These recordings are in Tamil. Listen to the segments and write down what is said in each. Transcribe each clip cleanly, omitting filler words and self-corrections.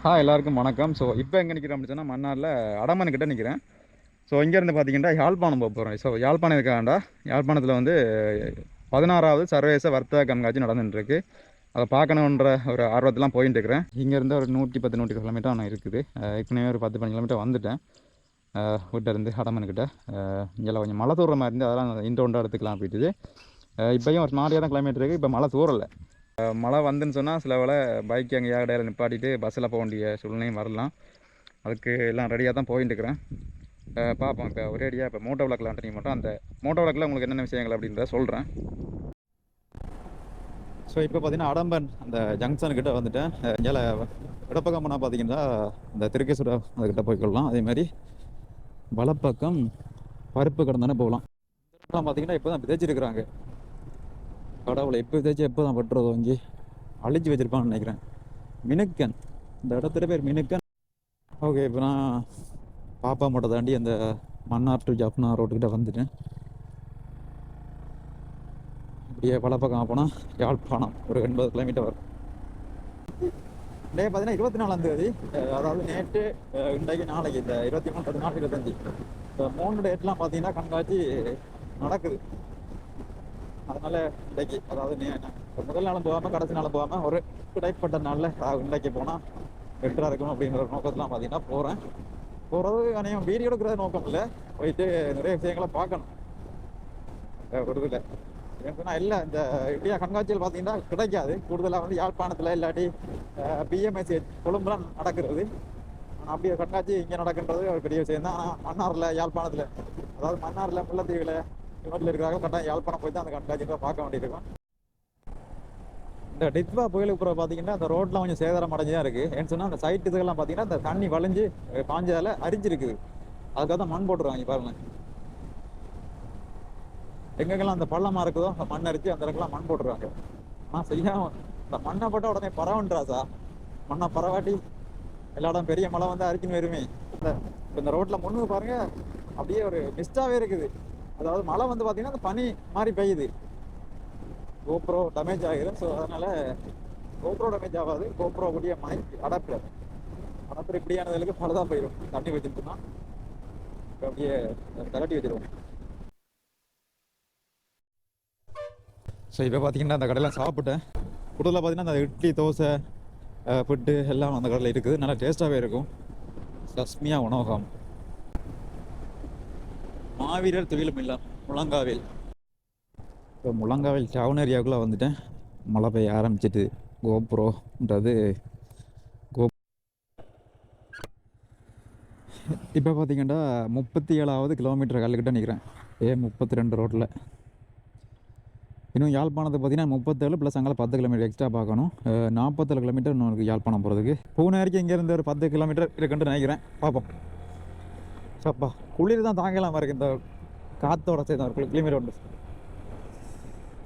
எல்லாருக்கும் வணக்கம். ஸோ இப்போ எங்கே நிற்கிறேன் அப்படின்னு சொன்னால் மன்னாரில் அடமன் கிட்ட நிற்கிறேன். ஸோ இங்கேருந்து பார்த்தீங்கன்னா யாழ்ப்பாணம் போக போகிறோம். ஸோ யாழ்ப்பாணம் இருக்காண்டா யாழ்ப்பாணத்தில் வந்து 16வது சர்வதேச வர்த்தக கண்காட்சி நடந்துட்டுருக்கு. அதை பார்க்கணுன்ற ஒரு ஆர்வத்தெலாம் போயிட்டு இருக்கிறேன். இங்கேருந்து ஒரு 110 கிலோமீட்டர் ஆனால் இருக்குது. ஏற்கனவே ஒரு 10-15 கிலோமீட்டர் வந்துட்டேன் வீட்டிலேருந்து அடமன்கிட்ட. இங்கே கொஞ்சம் மழை தூர மாதிரி இருந்து அதெல்லாம் இந்த ஒன்றா எடுத்துக்கலாம் போயிட்டுது. இப்போயும் ஒரு மாதிரியாக தான் கிளைமேட் இருக்குது. இப்போ மழை தூரலை. மழை வந்துன்னு சொன்னால் சில வேளை பைக் அங்கே இடையில நிப்பாட்டிட்டு பஸ்ஸில் போக வேண்டிய சூழ்நிலையும் வரலாம். அதுக்கு எல்லாம் ரெடியாக தான் போயிட்டு இருக்கிறேன். பார்ப்போம். இப்போ ஒரேடியாக இப்போ மோட்டோ விளக்கில் அண்டனி மட்டும் அந்த மோட்டோ விளக்கில் உங்களுக்கு என்னென்ன விஷயங்கள் அப்படின்றத சொல்கிறேன். ஸோ இப்போ பார்த்தீங்கன்னா அடம்பன் அந்த ஜங்ஷனுக்கிட்ட வந்துட்டேன். இங்கே இடப்பக்கம் போனால் பார்த்தீங்கன்னா இந்த திருக்கேசுரா அதுக்கிட்ட போய்க்கொள்ளலாம். அதேமாதிரி வலப்பக்கம் பருப்பு கடந்தானே போகலாம். பார்த்தீங்கன்னா இப்போ தான் விதைச்சிருக்கிறாங்க. கடவுளை எப்போ விதைச்சு எப்போ தான் பட்டுறதோ இங்கே அழிச்சு வச்சிருப்பான்னு நினைக்கிறேன். மினுக்கன், இந்த இடத்துல பேர் மினுக்கன். ஓகே, இப்போ நான் பாப்பா மட்டும் தாண்டி அந்த மன்னார் டு ஜப்னா ரோட்டுக்கிட்ட வந்துட்டேன். இப்படியே பழப்பக்கம் போனால் யாழ்ப்பாணம் ஒரு 80 கிலோமீட்டர் வரும். டே பார்த்தீங்கன்னா 24ஆம் தேதி, அதாவது நேற்று, இன்றைக்கு, நாளைக்கு, இந்த 23, 24, 25 இந்த 3 டேட்லாம் பார்த்தீங்கன்னா கண்காட்சி நடக்குது. அதனால இன்றைக்கு, அதாவது முதல் நாளும் போகாமல் கடைசி நாளும் போகாமல் ஒரு கிடைப்பட்ட நாளில் இன்றைக்கு போனால் பெட்டராக இருக்கணும் அப்படிங்கிற ஒரு நோக்கத்தெலாம் பார்த்தீங்கன்னா போகிறது அனையும் வீடியோ எடுக்கிறது நோக்கம் இல்லை, போயிட்டு நிறைய விஷயங்களை பார்க்கணும். ஒரு இதில் ஏன்னா இல்லை இந்த இந்தியா கண்காட்சியில் பார்த்தீங்கன்னா கிடைக்காது. கூடுதலாக வந்து யாழ்ப்பாணத்தில் இல்லாட்டி பிஎம்எஸ்சி கொழும்புலாம் நடக்கிறது. ஆனால் அப்படியே கண்காட்சி இங்கே நடக்கின்றது ஒரு பெரிய விஷயம் தான். ஆனால் மன்னாரில், யாழ்ப்பாணத்தில், அதாவது மன்னாரில், முல்லைத்தீவில் இவற்றில் இருக்கிறாங்க கட்டாயம் யாழ்ப்பாணம் போய் தான் அந்த கண்காட்சியை பார்க்க வேண்டியிருக்கும். இந்த டித்வா புயலுக்கு அப்புறம் பார்த்தீங்கன்னா அந்த ரோட்லாம் கொஞ்சம் சேதாரம் அடைஞ்சு தான் இருக்குது. ஏன்னு சொன்னால் அந்த சைட் இதுக்கெல்லாம் பார்த்தீங்கன்னா அந்த தண்ணி வளைஞ்சு பாஞ்சதால் அரிஞ்சிருக்குது. அதுக்காக தான் மண் போட்டுருவாங்க பாருங்க. எங்கெங்கெல்லாம் அந்த பள்ளமாக இருக்குதோ அந்த மண் அரிச்சு அந்த இடங்கெல்லாம் மண் போட்டுருவாங்க. ஆனால் செய்யாமல் இந்த மண்ணை போட்டால் உடனே பரவன்றாசா, மண்ணை பரவாட்டி எல்லா இடம் பெரிய மழை வந்து அரிக்குன்னு வருமே. இந்த ரோட்டில் முன்னுக்கு பாருங்க அப்படியே ஒரு மிஸ்டாகவே இருக்குது. அதாவது மழை வந்து பார்த்தீங்கன்னா அந்த பனி மாதிரி பெய்யுது. கோப்ரோ டேமேஜ் ஆகிடும். ஸோ அதனால் கோப்ரோ டேமேஜ் ஆகாது. கோப்ரோ கூடிய மனைக்கு அடாப்டர் இப்படியானதுக்கு பலதாக போயிடும். தண்ணி வச்சுட்டுனா அப்படியே தகட்டி வச்சிருவோம். ஸோ இப்போ பார்த்தீங்கன்னா அந்த கடையில் சாப்பிட்டேன். கூடுதலாக பார்த்தீங்கன்னா அந்த இட்லி, தோசை, புட்டு எல்லாம் அந்த கடையில் இருக்குது. நல்லா டேஸ்ட்டாகவே இருக்கும். சஸ்மியா உணவகம், மாவீரர் தொழிலும் இல்லா, முழங்காவில். இப்போ முழங்காவில் டவுன் ஏரியாவுக்குள்ளே வந்துட்டேன். மழை பெய்ய ஆரம்பிச்சிட்டு கோப்ரோன்றது இப்போ பார்த்தீங்கன்னா 37வது கிலோமீட்டர் கல்லுக்கிட்ட நிற்கிறேன். 32 ரோட்டில். இன்னும் யாழ்ப்பாணத்தை பார்த்தீங்கன்னா 37 ப்ளஸ் அங்கே 10 கிலோமீட்டர் எக்ஸ்ட்ரா பார்க்கணும். 47 கிலோமீட்டர் இன்னொரு யாழ்ப்பாணம் போகிறதுக்கு. பூனேரிக்கு இங்கேருந்து ஒரு 10 கிலோமீட்டர் இருக்குன்னு நினைக்கிறேன். பார்ப்போம். சப்பா குளிர் தான் தாங்கலாமா இருக்குது. இந்த காற்றோட சேர்ந்து ஒரு கிலோமீட்டர் உண்டு.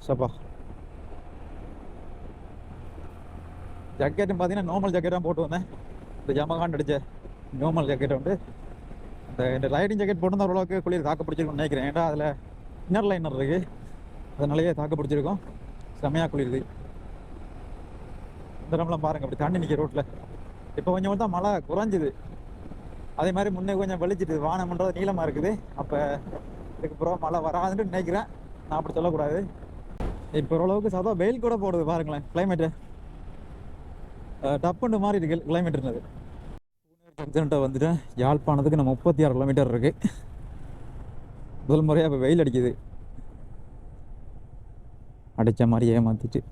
சப்பா ஜக்கெட்டும் பார்த்தீங்கன்னா நார்மல் ஜக்கெட்டாக போட்டு வந்தேன். இந்த ஜமகான் அடித்த நார்மல் ஜக்கெட்டை வந்து இந்த ரைடிங் ஜக்கெட் போட்டு ஓரளவுக்கு குளிர் தாக்க பிடிச்சிருக்குன்னு நினைக்கிறேன். ஏன்னா அதில் இன்னர் லைனர் இருக்குது, அதனாலேயே தாக்க பிடிச்சிருக்கும். செம்மையாக குளிருது. இந்த இடம்லாம் பாருங்கள் அப்படி தண்ணி நிற்கிற ரோட்டில். இப்போ கொஞ்சம் தான் மழை குறைஞ்சிது. அதே மாதிரி முன்னே கொஞ்சம் வெளிச்சிட்டு வானம்ன்றது நீளமாக இருக்குது. அப்போ இதுக்கப்புறம் மழை வராதுன்னு நினைக்கிறேன். நான் அப்படி சொல்லக்கூடாது. இப்போ ஓரளவுக்கு சாதா வெயில் கூட போடுது பாருங்களேன். கிளைமேட்டு டப்புண்டு மாதிரி இருக்கு கிளைமேட்டுனது. ஜங்ஷன்ட்ட வந்துட்டேன். யாழ்ப்பாணத்துக்கு நம்ம 36 கிலோமீட்டர் இருக்குது. முதல் முறையாக இப்போ வெயில் அடிக்குது. அடித்த மாதிரி ஏமாற்றிட்டு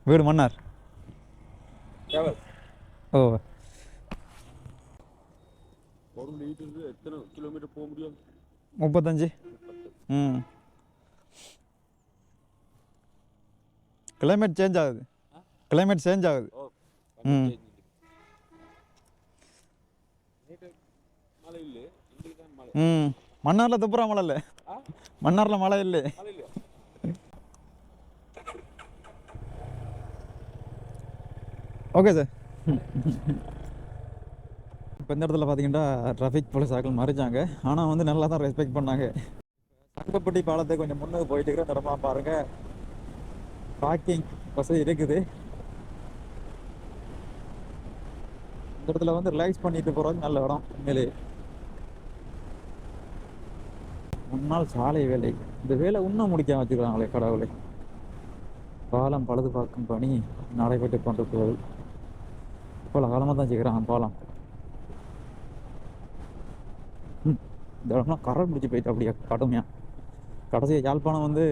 வீடு மன்னார். ஓ, எத்தனை கிலோமீட்டர் போக முடியும்? 35. கிளைமேட் சேஞ்ச் ஆகுது. மன்னாரில் துப்புரா மழை இல்லை. மன்னாரில் மழை இல்லை. Okay sir. இப்போ இந்த இடத்துல பார்த்தீங்கன்னா டிராஃபிக் போலீஸ் ஆக்கள் மறைச்சாங்க. ஆனால் வந்து நல்லா தான் ரெஸ்பெக்ட் பண்ணாங்க. சங்கப்பட்டி பாலத்தை கொஞ்சம் முன்னுக்கு போயிட்டு இருக்கிற இடமா பாருங்கள். பார்க்கிங் வசதி இருக்குது. இந்த இடத்துல வந்து ரிலாக்ஸ் பண்ணிட்டு போகிறது நல்ல இடம். உண்மையிலே முன்னாள் சாலை வேலை, இந்த வேலை இன்னும் முடிக்காம வச்சுக்கிறாங்களே கடவுளை. பாலம் பழுது பார்க்கும் பணி நடைபெற்று கொண்டிருக்கிறது. இவ்வளோ காலமாக தான் செய்கிறாங்க பாலம். இந்த இடம்லாம் கரை பிடிச்சி போயிட்டு அப்படியே கடுமையாக. கடைசியாக யாழ்ப்பாணம் வந்து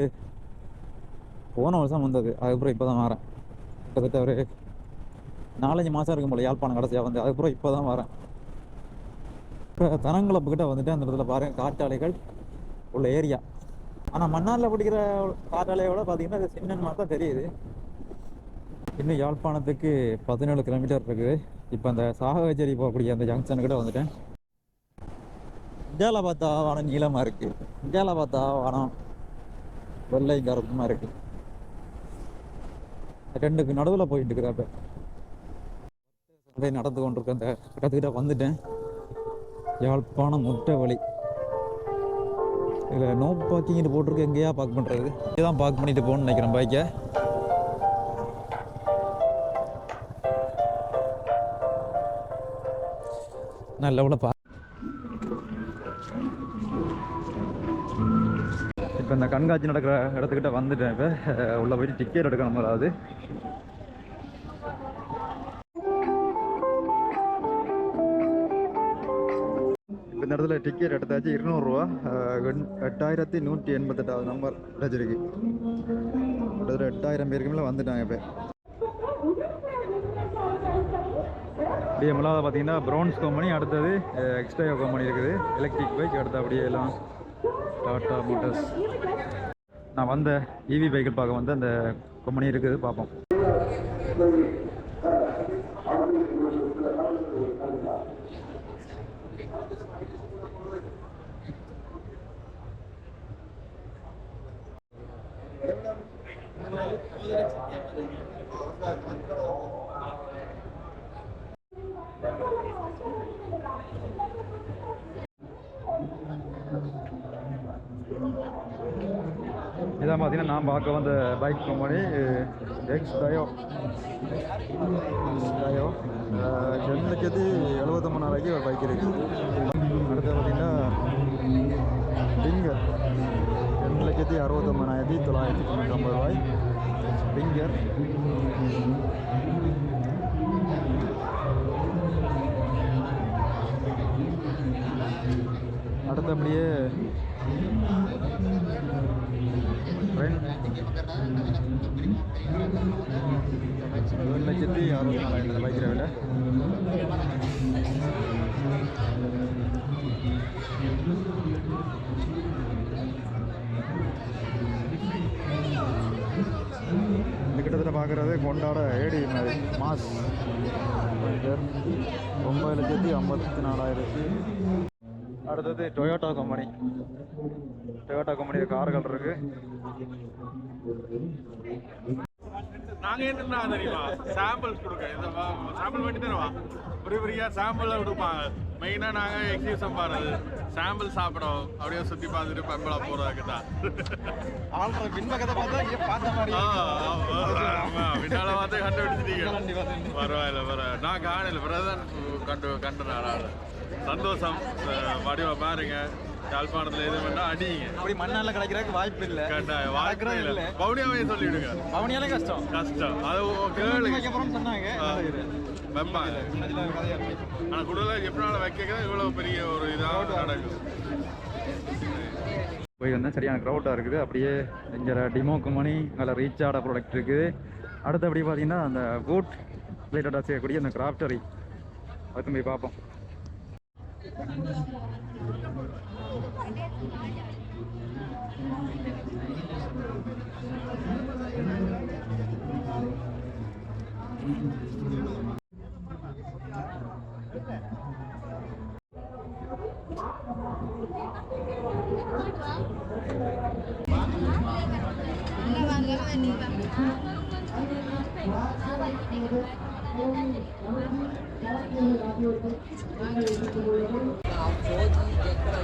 போன வருஷம் வந்தது, அதுக்கப்புறம் இப்போ தான் வரேன். கிட்டத்தட்ட ஒரு 4-5 மாதம் இருக்கும் போல யாழ்ப்பாணம் கடைசியாக வந்து, அதுக்கப்புறம் இப்போ தான் வரேன். இப்போ தனங்குளப்புக்கிட்ட வந்துட்டு அந்த இடத்துல பாருங்கள் காற்றாலைகள் உள்ள ஏரியா. ஆனால் மன்னாரில் பிடிக்கிற காற்றாலையோட பார்த்தீங்கன்னா அது சின்னன்னு தான் தெரியுது. இன்னும் யாழ்ப்பாணத்துக்கு 17 கிலோமீட்டர் இருக்குது. இப்போ அந்த சாகச்சேரி போகக்கூடிய அந்த ஜங்ஷனுக்கிட்ட வந்துட்டேன். இந்தியாவில் பார்த்தா வானம் நீளமாக இருக்குது, இந்தியாவில் பார்த்தா வானம் வெள்ளை கருப்புமா இருக்குது. ரெண்டுக்கு நடுவில் போயிட்டு இருக்கிறப்ப நடந்து கொண்டிருக்க அந்த இடத்துக்கிட்ட வந்துட்டேன். யாழ்ப்பாணம் முட்டை வழி. இதில் நோ பார்க்கிங்கிட்டு போட்டிருக்கு, எங்கேயா பார்க் பண்ணுறது? இங்கே தான் பார்க் பண்ணிட்டு போகணும்னு நினைக்கிறேன் பைக்கை. நல்ல உள்ள இப்போ இந்த கண்காட்சி நடக்கிற இடத்துக்கிட்ட வந்துட்டேன். இப்போ உள்ள போயிட்டு டிக்கெட் எடுக்கணும். அதாவது இப்போ இந்த இடத்துல டிக்கெட் எடுத்தாச்சு. 200 ரூபா. 8188 நம்பர் கிடச்சிருக்கு. கிட்டத்தட்ட 8000 பேருக்கு மேலே வந்துட்டாங்க. இப்போ அப்படியே முதலாவது பார்த்தீங்கன்னா ப்ரௌன்ஸ் கம்பெனி, அடுத்தது எக்ஸ்ட்ரா கம்பெனி இருக்குது. எலக்ட்ரிக் பைக் அடுத்து அப்படியே எல்லாம் டாடா மோட்டர்ஸ். நான் வந்த இவி பைக்கில் பார்க்க வந்து அந்த கம்பெனி இருக்குது, பார்ப்போம். இதான் பார்த்தீங்கன்னா நான் பார்க்க வந்த பைக் கம்பெனி எக்ஸ் டயோ. 2,79,000 ஒரு பைக் இருக்குது. அடுத்து பார்த்தீங்கன்னா பிங்கர் 2,69,990 ரூபாய் பிங்கர். அடுத்தபடியே 7,64,000 பைக்கிற விலை. இந்த கிட்டத்தட்ட பார்க்குறது கொண்டாட ஏடி மாதிரி மாஸ் 9,54,000. அடுத்தது டொயோட்டா கம்பெனி. டொயோட்டா கம்பெனியில் கார்கள் இருக்கு. நாங்கள் என்ன தெரியுமா சாம்பிள்ஸ் கொடுக்க, இந்த சாம்பிள் பண்ணி தருவா, பெரிய சாம்பிள் கொடுப்பாங்க. மெயினாக நாங்கள் எக்ஸிபிஷன் பாருது சாம்பிள் சாப்பிடும், அப்படியே சுற்றி பார்த்துட்டு பம்பளா போகிறதுக்கு தான். பின்பக்கத்தை பார்த்தா பார்த்த மாதிரி பின்னால பார்த்து கண்டுபிடிச்சிட்டீங்க. பரவாயில்ல பரவாயில்ல, நான் காணல பிறதான் கண்டு நான் சந்தோஷம். வடிவ பாருங்க, யாழ்ப்பாணத்தில் எது வேணா அடிங்க. அப்படி மண்ணால கிடைக்கிறதுக்கு வாய்ப்பு இல்லை. வாய்ப்பு இல்லை. பவுனியாவே சொல்லிவிடுங்க. பவுனியாலே கஷ்டம் கஷ்டம். அது கேளுங்க சொன்னாங்க வைப்பாங்க. ஆனால் கூடுதலாக எப்படினால வைக்க இவ்வளோ பெரிய ஒரு இதாக நடக்கும். போய் வந்தேன், சரியான க்ரௌடாக இருக்குது. அப்படியே இங்கே டிமோ கம்பெனி அதில் ரீச் ஆட ப்ராடக்ட் இருக்குது. அடுத்தபடி பார்த்தீங்கன்னா அந்த வுட் ரிலேட்டடாக செய்யக்கூடிய அந்த கிராஃப்டரி, அதுக்கும் போய் பார்ப்போம்.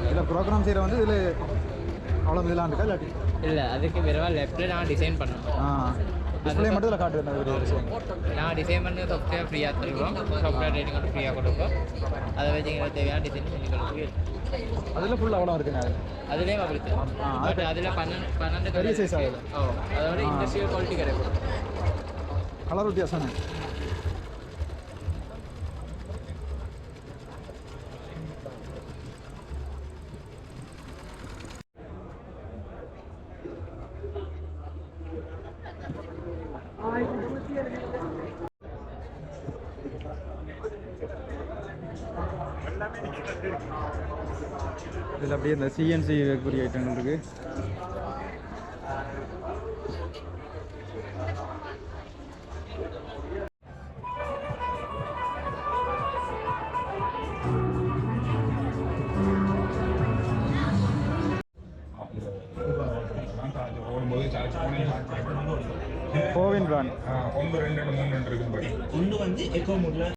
இதில் ப்ரோக்ராம் செய்கிற வந்து இதில் அவ்வளோ இதெல்லாம் இருக்கா இல்லாட்டி இல்லை, அதுக்கு விரைவாக லெஃப்ட்டில் நான் டிசைன் பண்ணோம். டிஸ்பிளே மட்டும் இதில் காட்டுது அந்த ஒரு விஷயம். நான் டிசைன் பண்ண சாஃப்ட்வேர் ஃப்ரீயாக தருவோம், சாஃப்ட்வேர் ட்ரைனிங் வந்து ஃப்ரீயாக கொடுப்போம். அதை வச்சு எங்களுக்கு தேவையான டிசைன் பண்ணி கொடுப்போம். அதில் ஃபுல் அவ்வளோ இருக்குண்ணா அது. அதுலேயும் அப்படி பட் அதில் 12 பெரிய size ஆகுது. அதோட இண்டஸ்ட்ரியல் குவாலிட்டி கிடைக்கும். கலர் வித்தியாசம். இதில் அப்படியே இந்த சிஎன்சி கூடிய ஐட்டங்கள் இருக்கு. கோவின் பிராண்ட் ஒன்று 2 3 இருக்கு. ஒன்று வந்து எக்கோ மோட்ல